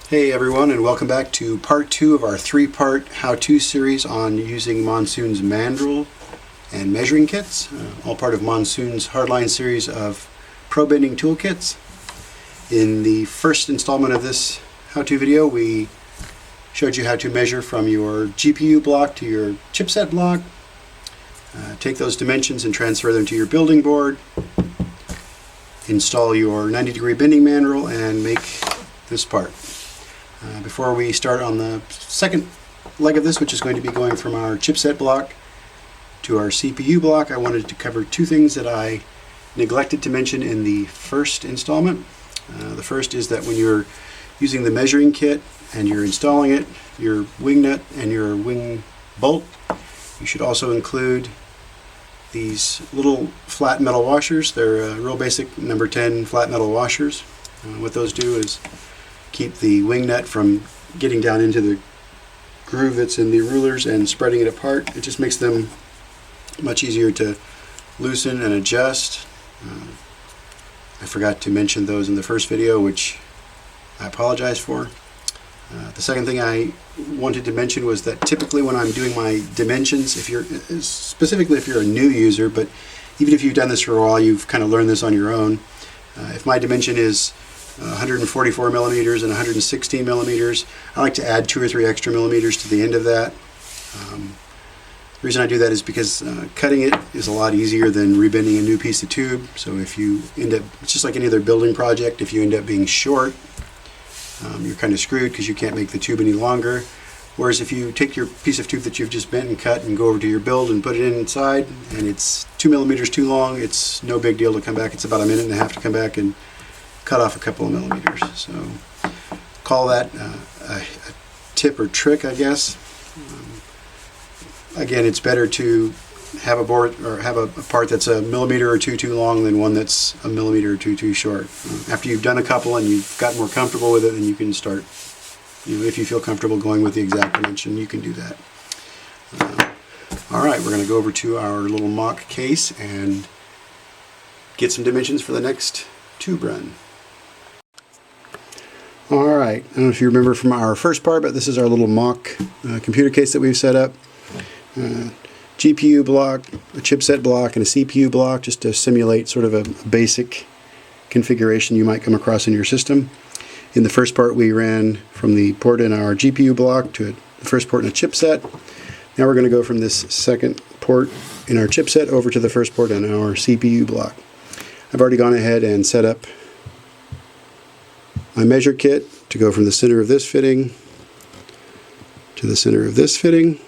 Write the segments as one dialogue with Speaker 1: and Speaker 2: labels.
Speaker 1: Hey everyone, and welcome back to part 2 of our 3-part how-to series on using Monsoon's Mandrel and measuring kits, all part of Monsoon's Hardline series of pro bending toolkits. In the first installment of this how-to video, we showed you how to measure from your GPU block to your chipset block, take those dimensions and transfer them to your building board, install your 90-degree bending mandrel, and make this part. Before we start on the second leg of this, which is going to be going from our chipset block to our CPU block, I wanted to cover two things that I neglected to mention in the first installment. The first is that when you're using the measuring kit and you're installing it, your wing nut and your wing bolt, you should also include these little flat metal washers. They're real basic number 10 flat metal washers. What those do is keep the wing nut from getting down into the groove that's in the rulers and spreading it apart. It just makes them much easier to loosen and adjust. I forgot to mention those in the first video, which I apologize for. The second thing I wanted to mention was that typically when I'm doing my dimensions, specifically if you're a new user, but even if you've done this for a while, you've kind of learned this on your own. If my dimension is 144 millimeters and 116 millimeters, I like to add 2 or 3 extra millimeters to the end of that. The reason I do that is because cutting it is a lot easier than rebending a new piece of tube. So if you end up, it's just like any other building project, if you end up being short, you're kind of screwed because you can't make the tube any longer. Whereas if you take your piece of tube that you've just bent and cut and go over to your build and put it inside, and it's 2 millimeters too long, it's no big deal to come back. It's about a minute and a half to come back and cut off a couple of millimeters. So call that a tip or trick, I guess. Again, it's better to have a board or have a part that's a millimeter or two too long than one that's a millimeter or two too short. After you've done a couple and you've gotten more comfortable with it, then you can start, if you feel comfortable going with the exact dimension, you can do that. All right, we're going to go over to our little mock case and get some dimensions for the next tube run. Alright, I don't know if you remember from our first part, but this is our little mock computer case that we've set up. GPU block, a chipset block, and a CPU block, just to simulate sort of a basic configuration you might come across in your system. In the first part we ran from the port in our GPU block to the first port in a chipset. Now we're going to go from this second port in our chipset over to the first port in our CPU block. I've already gone ahead and set up my measure kit to go from the center of this fitting to the center of this fitting.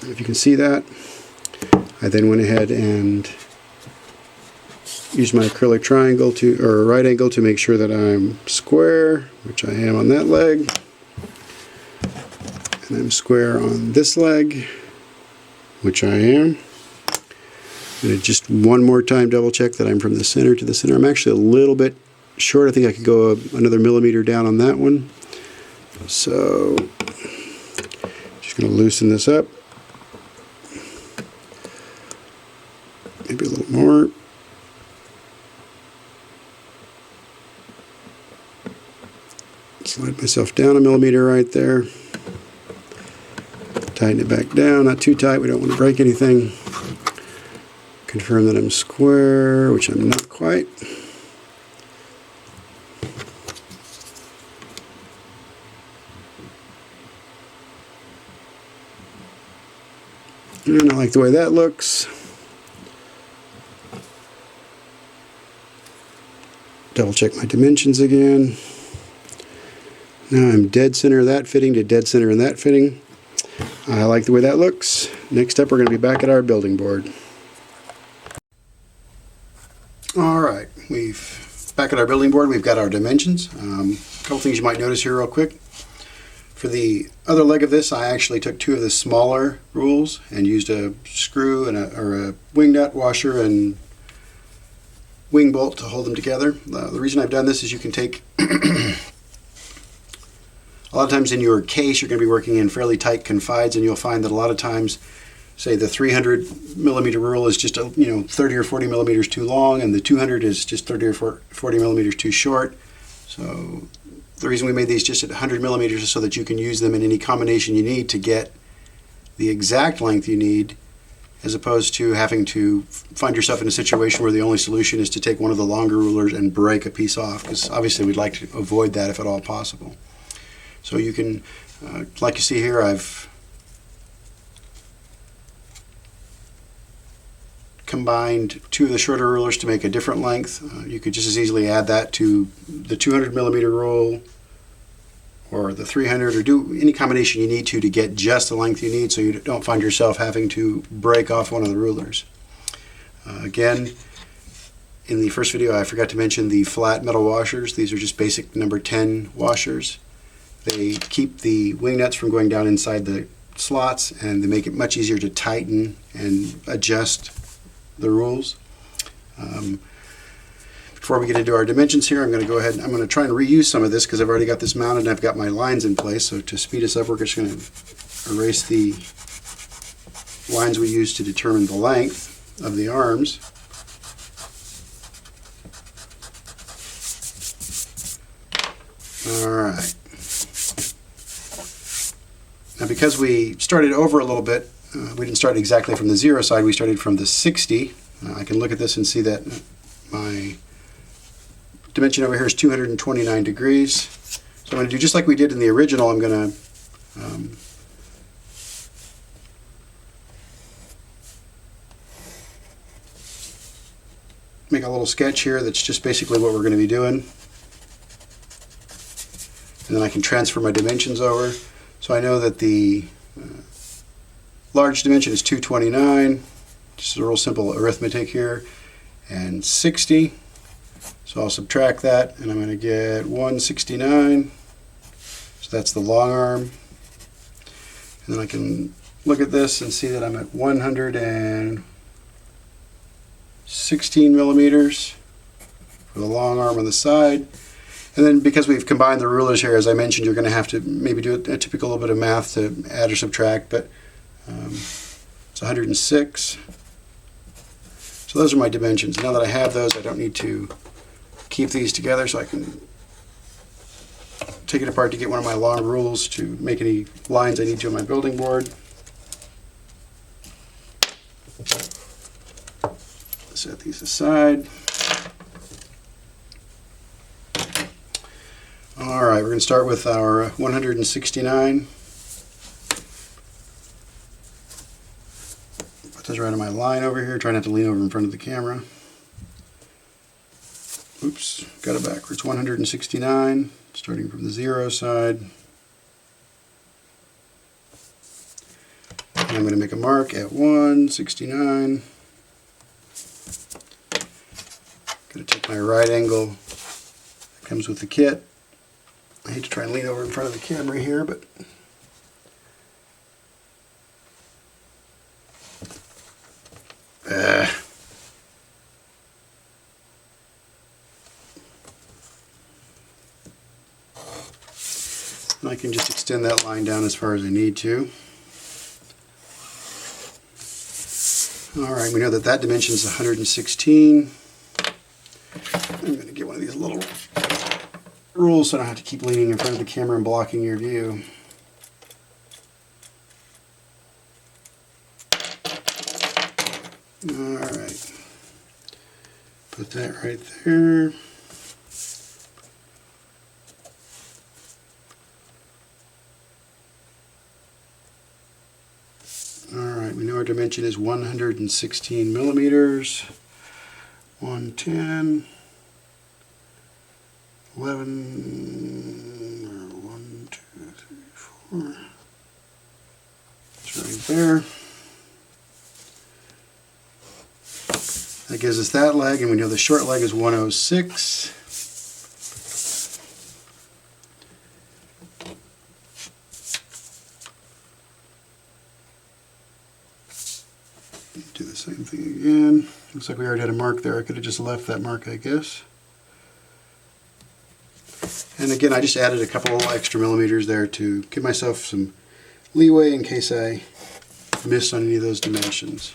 Speaker 1: And if you can see that, I then went ahead and used my acrylic triangle or right angle to make sure that I'm square, which I am on that leg, and I'm square on this leg, which I am. And just one more time double check that I'm from the center to the center. I'm actually a little bit short. I think I could go another millimeter down on that one. So just going to loosen this up. Maybe a little more. Slide myself down a millimeter right there. Tighten it back down, not too tight, we don't want to break anything. Confirm that I'm square, which I'm not quite. And I like the way that looks. Double check my dimensions again. Now I'm dead center of that fitting to dead center in that fitting. I like the way that looks. Next up, we're going to be back at our building board. Alright, back at our building board, we've got our dimensions. A couple things you might notice here real quick. For the other leg of this, I actually took 2 of the smaller rules and used a screw and a wing nut washer and wing bolt to hold them together. The reason I've done this is you can take a lot of times in your case you're going to be working in fairly tight confides, and you'll find that a lot of times, say the 300 millimeter rule is just 30 or 40 millimeters too long, and the 200 is just 30 or 40 millimeters too short. So the reason we made these just at 100 millimeters is so that you can use them in any combination you need to get the exact length you need, as opposed to having to find yourself in a situation where the only solution is to take one of the longer rulers and break a piece off, because obviously we'd like to avoid that if at all possible. So you can, like you see here, I've combined two of the shorter rulers to make a different length. You could just as easily add that to the 200 millimeter rule or the 300, or do any combination you need to get just the length you need, so you don't find yourself having to break off one of the rulers. Again, in the first video I forgot to mention the flat metal washers. These are just basic number 10 washers. They keep the wing nuts from going down inside the slots, and they make it much easier to tighten and adjust the rules. Before we get into our dimensions here, I'm going to go ahead and I'm going to try and reuse some of this because I've already got this mounted and I've got my lines in place. So to speed us up, we're just going to erase the lines we used to determine the length of the arms. Alright. Now because we started over a little bit, we didn't start exactly from the 0 side, we started from the 60. I can look at this and see that my dimension over here is 229 degrees. So I'm going to do just like we did in the original. I'm going to make a little sketch here that's just basically what we're going to be doing. And then I can transfer my dimensions over. So I know that the large dimension is 229, just a real simple arithmetic here, and 60. So I'll subtract that, and I'm going to get 169. So that's the long arm. And then I can look at this and see that I'm at 116 millimeters for the long arm on the side. And then because we've combined the rulers here, as I mentioned, you're going to have to maybe do a typical little bit of math to add or subtract, but it's 106. So those are my dimensions. Now that I have those, I don't need to keep these together, so I can take it apart to get one of my long rules to make any lines I need to on my building board. Set these aside. Alright, we're going to start with our 169. Put those right on my line over here. Try not to lean over in front of the camera. Oops, got it backwards. 169, starting from the 0 side. And I'm going to make a mark at 169. Going to take my right angle that comes with the kit. I hate to try and lean over in front of the camera here, but I can just extend that line down as far as I need to. Alright, we know that that dimension is 116. I'm going to get one of these little rules so I don't have to keep leaning in front of the camera and blocking your view. Alright, put that right there. Alright, we know our dimension is 116 millimeters. 110, 11, 1, 2, 3, 4. It's right there. That gives us that leg, and we know the short leg is 106. Do the same thing again. Looks like we already had a mark there. I could have just left that mark, I guess. And again, I just added a couple of extra millimeters there to give myself some leeway in case I miss on any of those dimensions.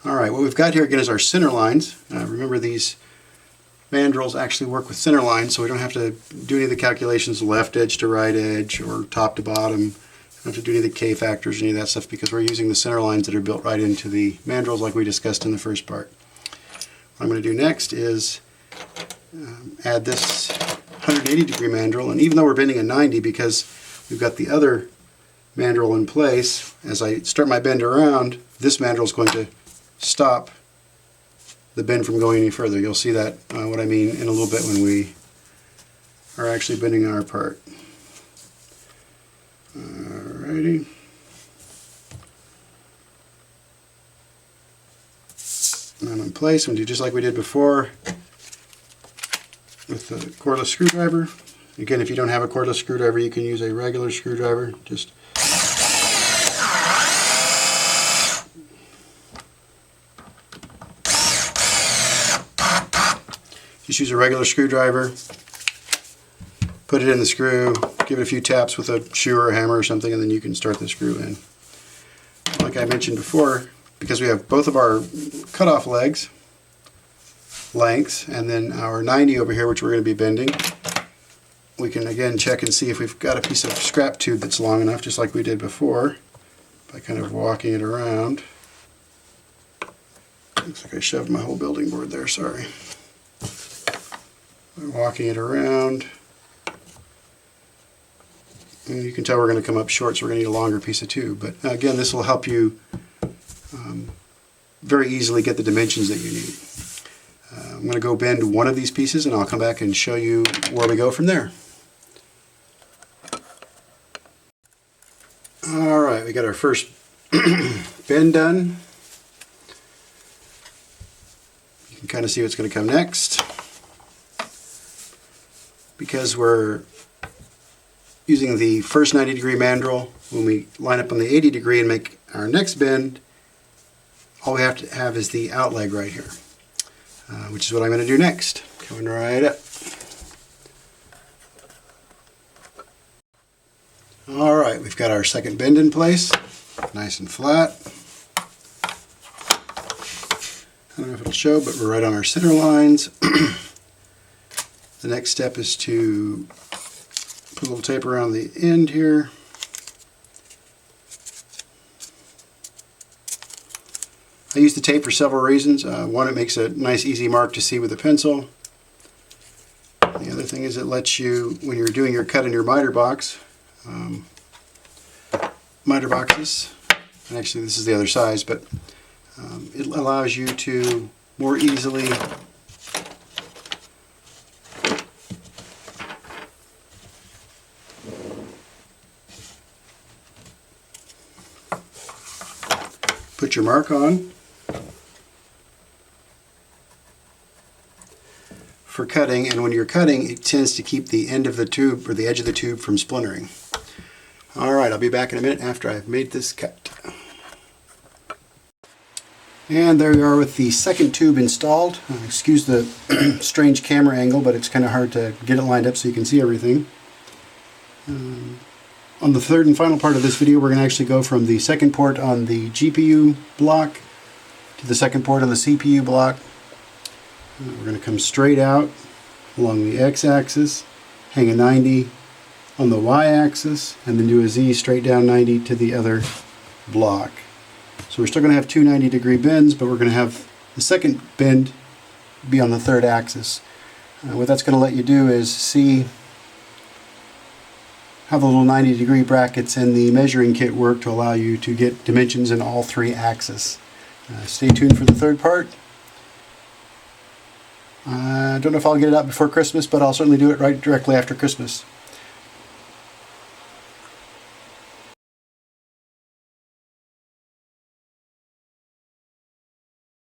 Speaker 1: Alright, what we've got here again is our center lines. Remember, these mandrels actually work with center line, so we don't have to do any of the calculations left edge to right edge or top to bottom. We don't have to do any of the K factors or any of that stuff because we're using the center lines that are built right into the mandrels like we discussed in the first part. What I'm going to do next is add this 180 degree mandrel, and even though we're bending a 90 because we've got the other mandrel in place, as I start my bend around, this mandrel is going to stop the bend from going any further. You'll see that, what I mean, in a little bit when we are actually bending our part. Alrighty. And I'm in place. I'm going to do just like we did before with the cordless screwdriver. Again, if you don't have a cordless screwdriver, you can use a regular screwdriver. Just use a regular screwdriver, put it in the screw, give it a few taps with a shoe or a hammer or something, and then you can start the screw in. Like I mentioned before, because we have both of our cutoff legs, lengths, and then our 90 over here, which we're going to be bending, we can again check and see if we've got a piece of scrap tube that's long enough, just like we did before, by kind of walking it around. Looks like I shoved my whole building board there, sorry. Walking it around, and you can tell we're going to come up short, so we're going to need a longer piece of tube. But again, this will help you very easily get the dimensions that you need. I'm going to go bend one of these pieces, and I'll come back and show you where we go from there. Alright, we got our first bend done. You can kind of see what's going to come next. Because we're using the first 90 degree mandrel, when we line up on the 80 degree and make our next bend, all we have to have is the out leg right here, which is what I'm going to do next. Coming right up. Alright, we've got our second bend in place, nice and flat. I don't know if it'll show, but we're right on our center lines. The next step is to put a little tape around the end here. I use the tape for several reasons. One, it makes a nice easy mark to see with a pencil. The other thing is it lets you, when you're doing your cut in your miter box, miter boxes, and actually this is the other size, but it allows you to more easily put your mark on for cutting, and when you're cutting, it tends to keep the end of the tube or the edge of the tube from splintering. Alright, I'll be back in a minute after I've made this cut. And there we are with the second tube installed. Excuse the strange camera angle, but it's kind of hard to get it lined up so you can see everything. On the third and final part of this video, we're going to actually go from the second port on the GPU block to the second port on the CPU block. We're going to come straight out along the x-axis, hang a 90 on the y-axis, and then do a Z straight down 90 to the other block. So we're still going to have two 90 degree bends, but we're going to have the second bend be on the third axis. What that's going to let you do is see how the little 90 degree brackets in the measuring kit work to allow you to get dimensions in all three axes. Stay tuned for the third part. I don't know if I'll get it out before Christmas, but I'll certainly do it right directly after Christmas.